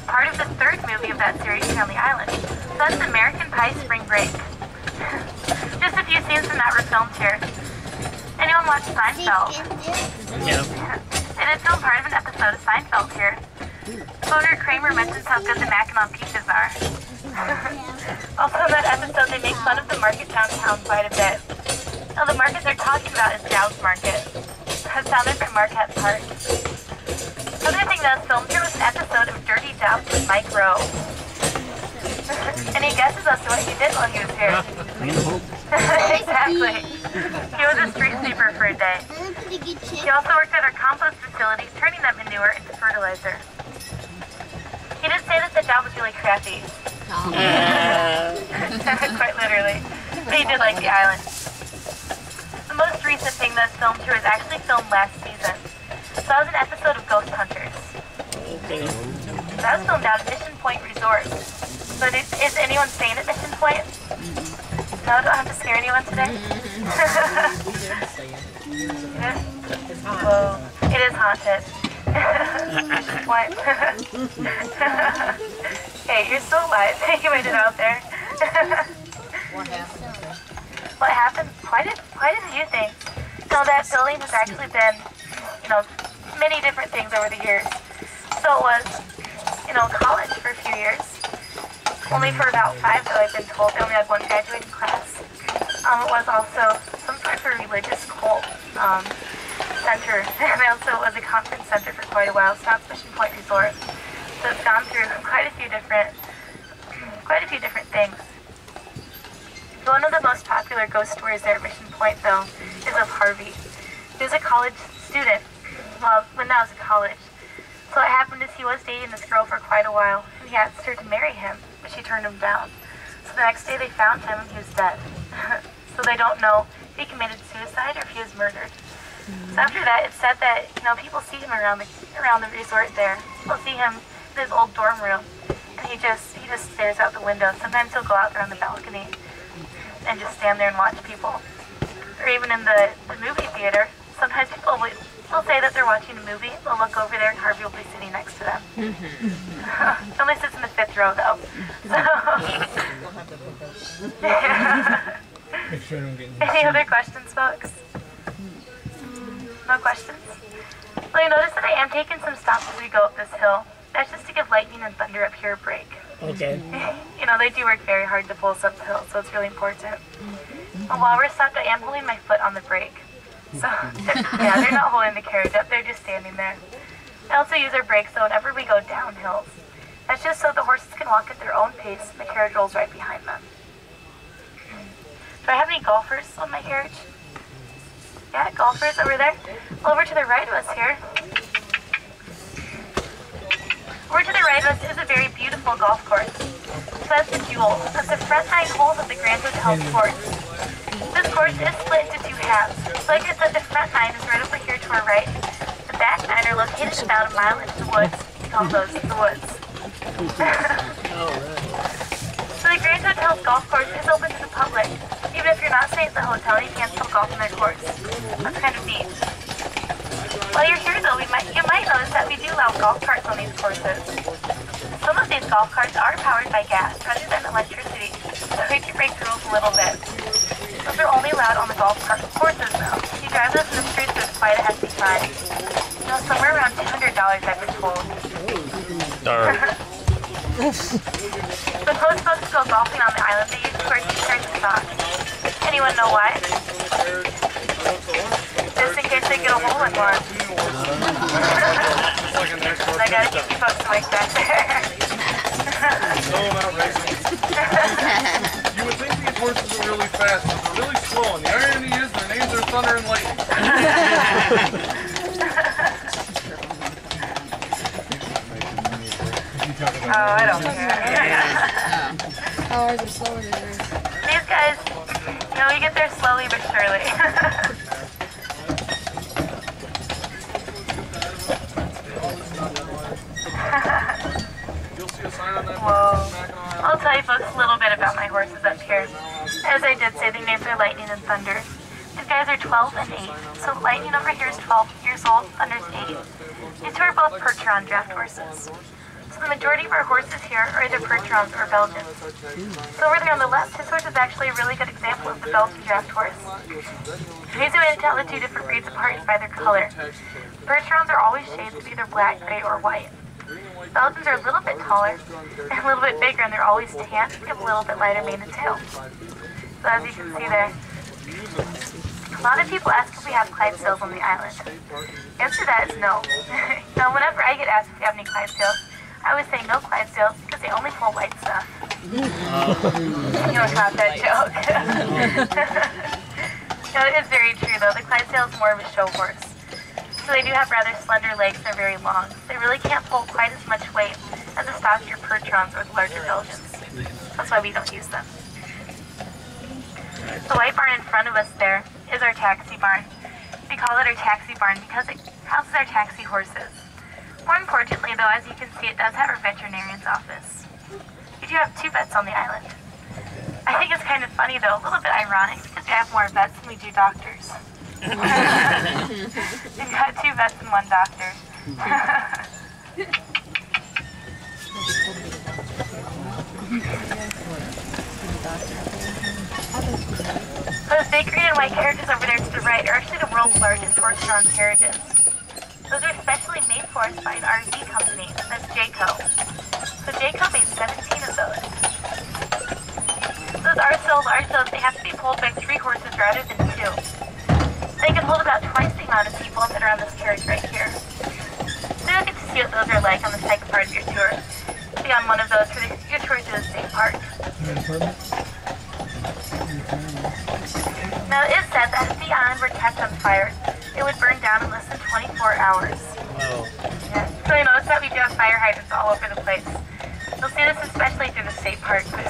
part of the third movie of that series here on the island. So that's American Pie Spring Break. Just a few scenes from that were filmed here. Anyone watch Seinfeld? Yeah. They did film part of an episode of Seinfeld here. Owner Kramer mentions how good the Mackinac peaches are. Also in that episode, they make fun of the market downtown quite a bit. Now the market they're talking about is Dow's Market. It's down there from Marquette Park. Another thing that was filmed here was an episode of Dirty Jobs with Mike Rowe. Any guesses as to what he did while he was here? Exactly. He was a street sweeper for a day. He also worked at our compost facility, turning that manure into fertilizer. He did say that the job was really crappy. Quite literally. But he did like the island. The most recent thing that's filmed here was actually filmed last season. So that was an episode of Ghost Hunters. Okay. That was filmed out at Mission Point Resort. So is anyone staying at Mission Point? No, don't have to scare anyone today? Whoa. It is haunted. What? Hey, you're still alive. You made it out there. What happened? What happened? Quite a few things. So that building has actually been, many different things over the years. So it was, college for a few years. Only for about 5, though, I've been told. They only had one graduating class. It was also some sort of a religious cult center. And also was a conference center for quite a while. So now it's Mission Point Resort. So it's gone through quite a few different things. So one of the most popular ghost stories there at Mission Point, though, is of Harvey. He was a college student. Well, when I was in college. So what happened is he was dating this girl for quite a while, and he asked her to marry him, but she turned him down. So the next day they found him and he was dead. So they don't know if he committed suicide or if he was murdered. So after that, it's said that, people see him around the resort there. They'll see him in his old dorm room, and he just stares out the window. Sometimes he'll go out there on the balcony and just stand there and watch people. Or even in the movie theater, sometimes people will say that they're watching a movie, they'll look over there and Harvey will be sitting next to them. He only sits in the 5th row though. So. Any other questions, folks? No questions? Well, you notice that I am taking some stops as we go up this hill. That's just to give lightning and thunder up here a break. Okay. They do work very hard to pull us up the hill, so it's really important. And while we're stopped, I am holding my foot on the brake. So, yeah, they're not holding the carriage up, they're just standing there. I also use our brakes, though, whenever we go down hills. That's just so the horses can walk at their own pace, and the carriage rolls right behind them. Do I have any golfers on my carriage? Yeah, golfers over there. Well, over to the right of us here. Over to the right of us is a very beautiful golf course. So that's the Jewel. That's the front 9 holes of the Grand Hotel Sports. This course is split into 2 halves. So like I said, the front 9 is right over here to our right. The back 9 are located about a mile into the woods. We call those the woods. So the Grand Hotel's golf course is open to the public. Even if you're not staying at the hotel, you can still golf in their course. That's kind of neat. While you're here, though, you might notice that we do allow golf carts on these courses. Some of these golf carts are powered by gas rather than electricity, so we can break the rules a little bit. Those are only allowed on the golf cart courses, though. If you drive those in the streets, there's quite a hefty fine. Somewhere around $200, I've been told. Darn. So most folks go golfing on the island, they use short t-shirts and socks. Anyone know why? Just in case they get a hole in one. I gotta keep you folks awake back there. You would think these horses are really fast, but they're really slow, and the irony is their names are Thunder and Lightning. Oh, I don't care. Ours are slower than yours. These guys, we get there slowly but surely. Whoa. I'll tell you folks a little bit about my horses up here. As I did say, their names are Lightning and Thunder. These guys are 12 and 8. So Lightning over here is 12 years old, Thunder's 8. These two are both Percheron draft horses. So the majority of our horses here are either Percherons or Belgians. So over there on the left, his horse is actually a really good example of the Belgian draft horse. The easy way to tell the two different breeds apart is by their color. Percherons are always shades of either black, gray, or white. Belgians are a little bit taller and a little bit bigger, and they're always tan and have a little bit lighter mane and tail. So as you can see there, a lot of people ask if we have Clydesdales on the island. The answer to that is no. Now, whenever I get asked if we have any Clydesdales, I always say no Clydesdales because they only pull white stuff. You don't count that joke. No, it is very true though. The Clydesdale is more of a show horse. So they do have rather slender legs. They're very long. They really can't pull quite as much weight as the stockier Percherons or the larger Belgians. That's why we don't use them. The white barn in front of us there is our taxi barn. We call it our taxi barn because it houses our taxi horses. More importantly though, as you can see, it does have our veterinarian's office. We do have 2 vets on the island. I think it's kind of funny though, a little bit ironic, because we have more vets than we do doctors. We've got 2 vets and 1 doctor. Those big green and white carriages over there to the right are actually the world's largest horse-drawn carriages. Those are specially made for us by an RV company, that's Jayco. So Jayco made 17 of those. Those are so large though, they have to be pulled by 3 horses rather than 2. They can hold about twice the amount of people that are on this carriage right here. So you'll get to see what those are like on the second part of your tour. Be on one of those for your tour to the state park. Now it is said that if the island were kept on fire, it would burn down in less than 24 hours. Wow. Yeah. So you notice that we do have fire hydrants all over the place. You'll see this especially through the state park, but